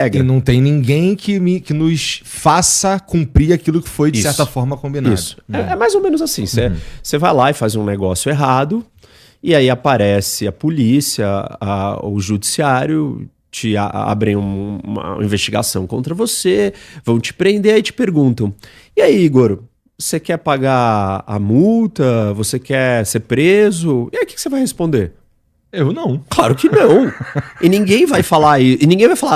E não tem ninguém que nos faça cumprir aquilo que foi, de certa forma, combinado. Isso. É mais ou menos assim. Você vai lá e faz um negócio errado, e aí aparece a polícia, o judiciário, te abrem uma investigação contra você, vão te prender e te perguntam: e aí, Igor, você quer pagar a multa? Você quer ser preso? E aí o que você vai responder? Eu não. Claro que não. E ninguém vai falar,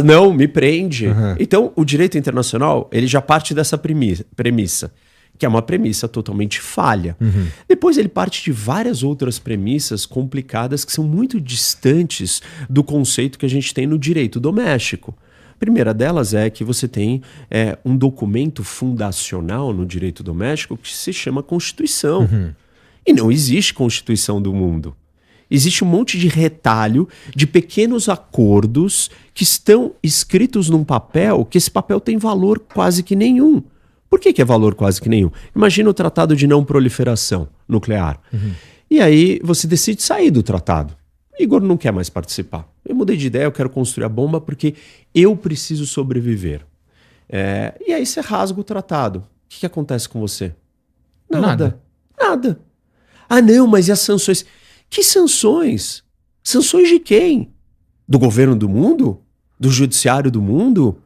não, me prende. Então, o direito internacional, ele já parte dessa premissa, que é uma premissa totalmente falha. Depois ele parte de várias outras premissas complicadas que são muito distantes do conceito que a gente tem no direito doméstico. A primeira delas é que você tem um documento fundacional no direito doméstico que se chama Constituição. E não existe Constituição do mundo. Existe um monte de retalho de pequenos acordos que estão escritos num papel, que esse papel tem valor quase que nenhum. Por que é valor quase que nenhum? Imagina o Tratado de Não Proliferação Nuclear. E aí você decide sair do tratado. Igor não quer mais participar. Eu mudei de ideia, eu quero construir a bomba porque eu preciso sobreviver. E aí você rasga o tratado. O que acontece com você? Nada. Ah não, mas e as sanções? Que sanções? Sanções de quem? Do governo do mundo? Do judiciário do mundo?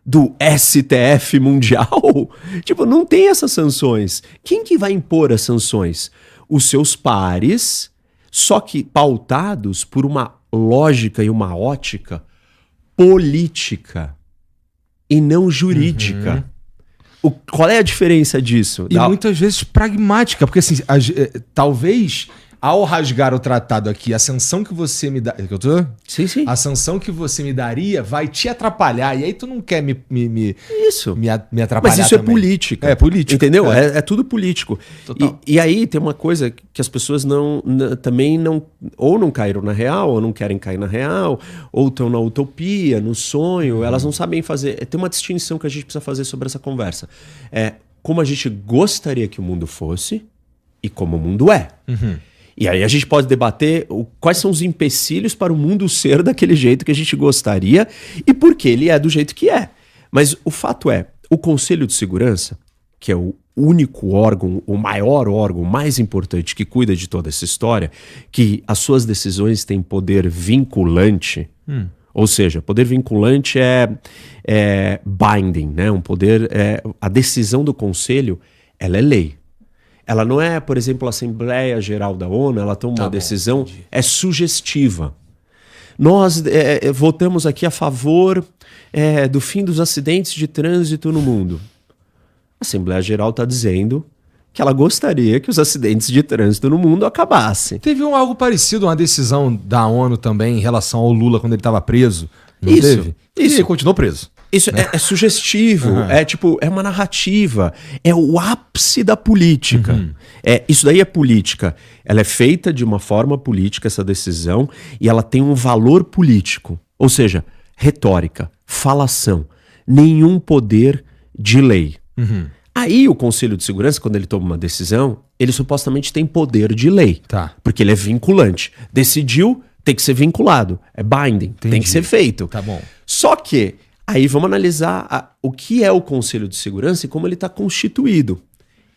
Do STF mundial? Tipo, não tem essas sanções. Quem que vai impor as sanções? Os seus pares, só que pautados por uma lógica e uma ótica política e não jurídica. Qual é a diferença disso? E muitas vezes pragmática, porque assim, talvez... Ao rasgar o tratado aqui, a sanção que você me dá... Sim. A sanção que você me daria vai te atrapalhar. E aí tu não quer me atrapalhar. Mas isso também. É política. É política. Entendeu? É tudo político. E aí tem uma coisa que as pessoas também não... Ou não caíram na real, ou não querem cair na real, ou estão na utopia, no sonho. Elas não sabem fazer... Tem uma distinção que a gente precisa fazer sobre essa conversa. Como a gente gostaria que o mundo fosse e como o mundo é. E aí a gente pode debater quais são os empecilhos para o mundo ser daquele jeito que a gente gostaria e por que ele é do jeito que é. Mas o fato é, o Conselho de Segurança, que é o único órgão, o maior órgão, mais importante que cuida de toda essa história, que as suas decisões têm poder vinculante, ou seja, poder vinculante é binding, né? Um poder, a decisão do Conselho, ela é lei. Ela não é, por exemplo, a Assembleia Geral da ONU, ela toma uma decisão, é sugestiva. Nós votamos aqui a favor do fim dos acidentes de trânsito no mundo. A Assembleia Geral está dizendo que ela gostaria que os acidentes de trânsito no mundo acabassem. Teve algo parecido, uma decisão da ONU também em relação ao Lula quando ele estava preso. Não teve? Isso. E ele continuou preso. Isso é sugestivo, é uma narrativa, é o ápice da política. Isso daí é política. Ela é feita de uma forma política, essa decisão, e ela tem um valor político. Ou seja, retórica, falação, nenhum poder de lei. Aí o Conselho de Segurança, quando ele toma uma decisão, ele supostamente tem poder de lei. Porque ele é vinculante. Decidiu, tem que ser vinculado. É binding, tem que ser feito. Tá bom. Só que aí vamos analisar o que é o Conselho de Segurança e como ele está constituído.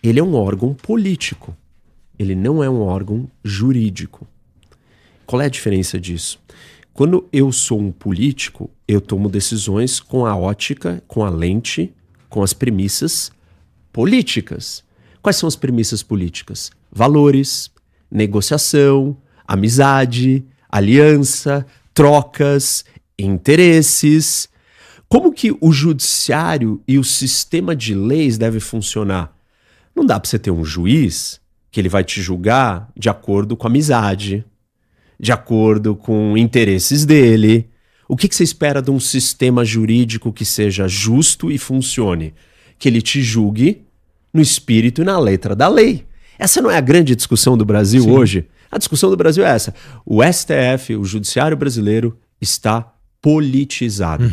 Ele é um órgão político. Ele não é um órgão jurídico. Qual é a diferença disso? Quando eu sou um político, eu tomo decisões com a ótica, com a lente, com as premissas políticas. Quais são as premissas políticas? Valores, negociação, amizade, aliança, trocas, interesses. Como que o judiciário e o sistema de leis deve funcionar? Não dá para você ter um juiz que ele vai te julgar de acordo com a amizade, de acordo com interesses dele. O que você espera de um sistema jurídico que seja justo e funcione? Que ele te julgue no espírito e na letra da lei. Essa não é a grande discussão do Brasil hoje? A discussão do Brasil é essa. O STF, o judiciário brasileiro, está politizado.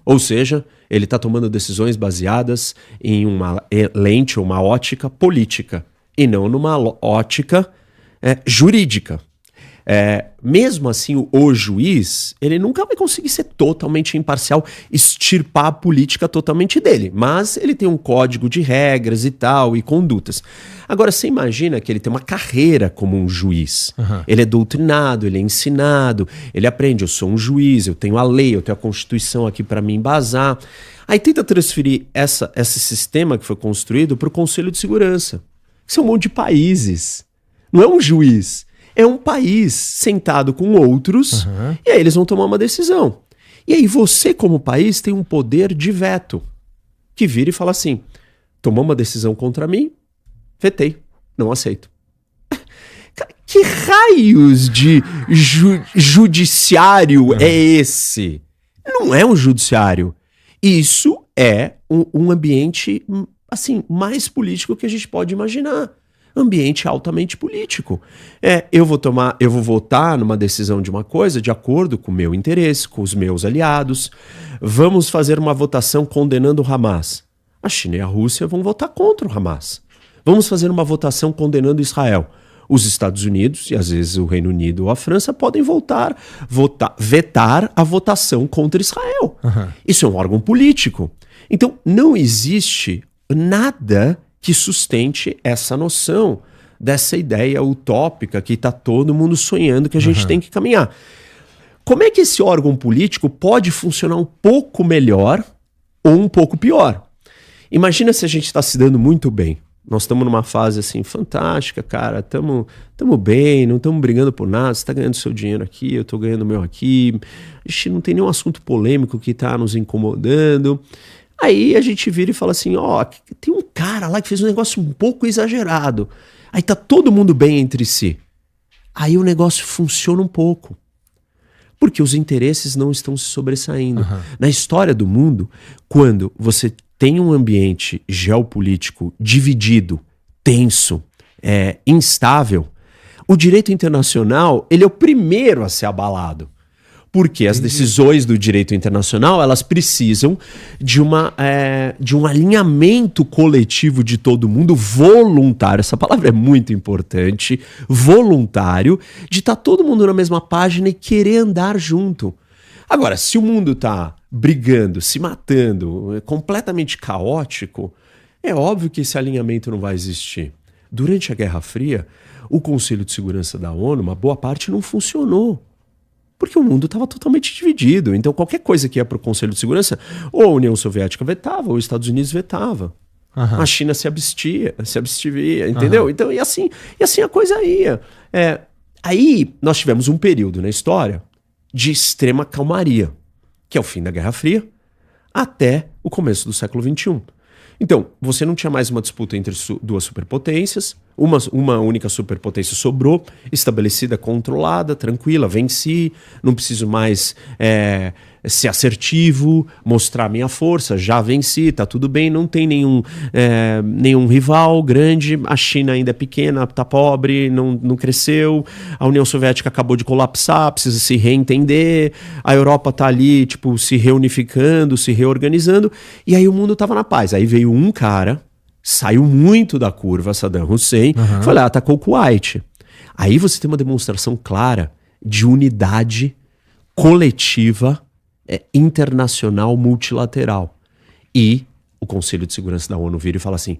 Ou seja, ele está tomando decisões baseadas em uma lente ou uma ótica política e não numa ótica jurídica. Mesmo assim, o juiz, ele nunca vai conseguir ser totalmente imparcial, extirpar a política totalmente dele. Mas ele tem um código de regras e tal, e condutas. Agora, você imagina que ele tem uma carreira como um juiz. Uhum. Ele é doutrinado, ele é ensinado, ele aprende, eu sou um juiz, eu tenho a lei, eu tenho a Constituição aqui para me embasar. Aí tenta transferir esse sistema que foi construído para o Conselho de Segurança. Que são um monte de países. Não é um juiz. É um país sentado com outros, e aí eles vão tomar uma decisão. E aí você, como país, tem um poder de veto, que vira e fala assim, tomou uma decisão contra mim, vetei, não aceito. Cara, que raios de judiciário é esse? Não é um judiciário. Isso é um ambiente, assim, mais político que a gente pode imaginar. Ambiente altamente político. Eu vou votar numa decisão de uma coisa de acordo com o meu interesse, com os meus aliados. Vamos fazer uma votação condenando o Hamas. A China e a Rússia vão votar contra o Hamas. Vamos fazer uma votação condenando Israel. Os Estados Unidos, e às vezes o Reino Unido ou a França, podem vetar a votação contra Israel. Uhum. Isso é um órgão político. Então, não existe nada que sustente essa noção dessa ideia utópica que está todo mundo sonhando que a gente tem que caminhar. Como é que esse órgão político pode funcionar um pouco melhor ou um pouco pior? Imagina se a gente está se dando muito bem. Nós estamos numa fase assim fantástica, cara, estamos bem, não estamos brigando por nada, você está ganhando seu dinheiro aqui, eu estou ganhando o meu aqui, a gente não tem nenhum assunto polêmico que está nos incomodando. Aí a gente vira e fala assim, tem um cara lá que fez um negócio um pouco exagerado. Aí tá todo mundo bem entre si. Aí o negócio funciona um pouco. Porque os interesses não estão se sobressaindo. Uhum. Na história do mundo, quando você tem um ambiente geopolítico dividido, tenso, instável, o direito internacional ele é o primeiro a ser abalado. Porque as decisões do direito internacional elas precisam de um alinhamento coletivo de todo mundo voluntário. Essa palavra é muito importante. Voluntário, de estar todo mundo na mesma página e querer andar junto. Agora, se o mundo está brigando, se matando, completamente caótico, é óbvio que esse alinhamento não vai existir. Durante a Guerra Fria, o Conselho de Segurança da ONU, uma boa parte não funcionou. Porque o mundo estava totalmente dividido. Então, qualquer coisa que ia para o Conselho de Segurança, ou a União Soviética vetava, ou os Estados Unidos vetava. Uhum. A China se abstivia, entendeu? Uhum. Então, e assim a coisa ia. Aí, nós tivemos um período na história de extrema calmaria, que é o fim da Guerra Fria, até o começo do século XXI. Então, você não tinha mais uma disputa entre duas superpotências, uma única superpotência sobrou, estabelecida, controlada, tranquila, venci, não preciso mais ser assertivo, mostrar minha força, já venci, tá tudo bem, não tem nenhum rival grande, a China ainda é pequena, tá pobre, não cresceu, a União Soviética acabou de colapsar, precisa se reentender, a Europa tá ali, tipo, se reunificando, se reorganizando, e aí o mundo tava na paz. Aí veio um cara, saiu muito da curva, Saddam Hussein, foi lá, atacou o Kuwait. Aí você tem uma demonstração clara de unidade coletiva internacional multilateral. E o Conselho de Segurança da ONU vira e fala assim,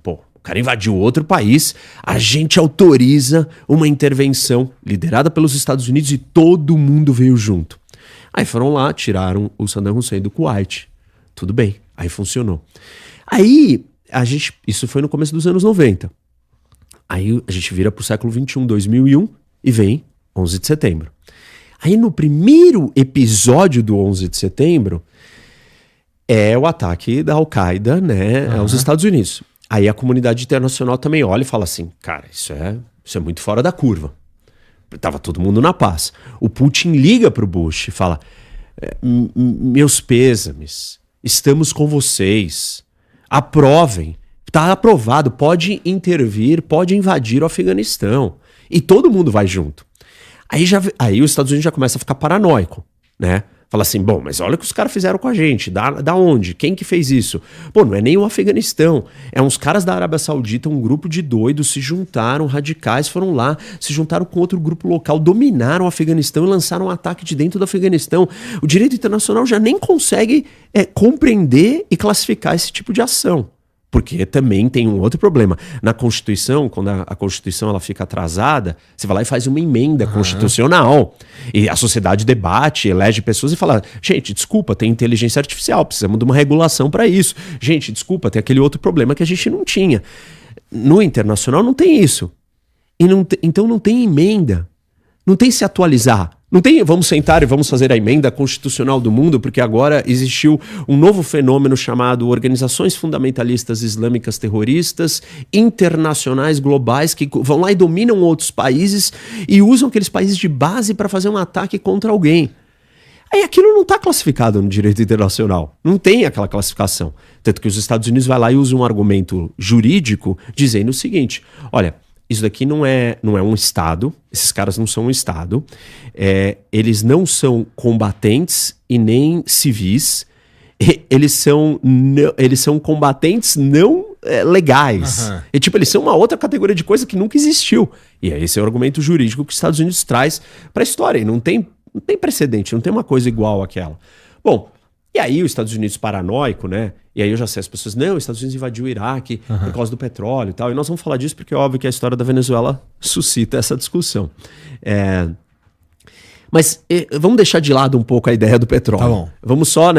o cara invadiu outro país, a gente autoriza uma intervenção liderada pelos Estados Unidos e todo mundo veio junto. Aí foram lá, tiraram o Saddam Hussein do Kuwait. Tudo bem, aí funcionou. Aí, isso foi no começo dos anos 90. Aí a gente vira pro século XXI, 2001, e vem 11 de setembro. Aí no primeiro episódio do 11 de setembro, é o ataque da Al-Qaeda, né, aos Estados Unidos. Aí a comunidade internacional também olha e fala assim, cara, isso é muito fora da curva. Tava todo mundo na paz. O Putin liga pro Bush e fala, meus pêsames, estamos com vocês, aprovem, tá aprovado, pode intervir, pode invadir o Afeganistão. E todo mundo vai junto. Aí os Estados Unidos já começa a ficar paranoico, né? Fala assim, bom, mas olha o que os caras fizeram com a gente. Da onde? Quem que fez isso? Pô, não é nem o Afeganistão. É uns caras da Arábia Saudita, um grupo de doidos se juntaram, radicais, foram lá, se juntaram com outro grupo local, dominaram o Afeganistão e lançaram um ataque de dentro do Afeganistão. O direito internacional já nem consegue compreender e classificar esse tipo de ação. Porque também tem um outro problema. Na Constituição, quando a Constituição ela fica atrasada, você vai lá e faz uma emenda constitucional. E a sociedade debate, elege pessoas e fala, gente, desculpa, tem inteligência artificial, precisamos de uma regulação para isso. Gente, desculpa, tem aquele outro problema que a gente não tinha. No internacional não tem isso. Então não tem emenda. Não tem se atualizar. Não tem, vamos sentar e vamos fazer a emenda constitucional do mundo, porque agora existiu um novo fenômeno chamado organizações fundamentalistas islâmicas terroristas, internacionais, globais, que vão lá e dominam outros países e usam aqueles países de base para fazer um ataque contra alguém. Aí aquilo não está classificado no direito internacional. Não tem aquela classificação. Tanto que os Estados Unidos vai lá e usa um argumento jurídico dizendo o seguinte, olha, isso daqui não é um Estado, esses caras não são um Estado, eles não são combatentes e nem civis, eles são combatentes não legais. Uhum. E tipo, eles são uma outra categoria de coisa que nunca existiu. E esse é o argumento jurídico que os Estados Unidos traz para a história. E não tem precedente, não tem uma coisa igual àquela. Bom, e aí os Estados Unidos paranoico, né? E aí eu já sei, as pessoas, não, os Estados Unidos invadiu o Iraque por causa do petróleo e tal. E nós vamos falar disso porque é óbvio que a história da Venezuela suscita essa discussão. Mas vamos deixar de lado um pouco a ideia do petróleo. Tá bom. Vamos só, né?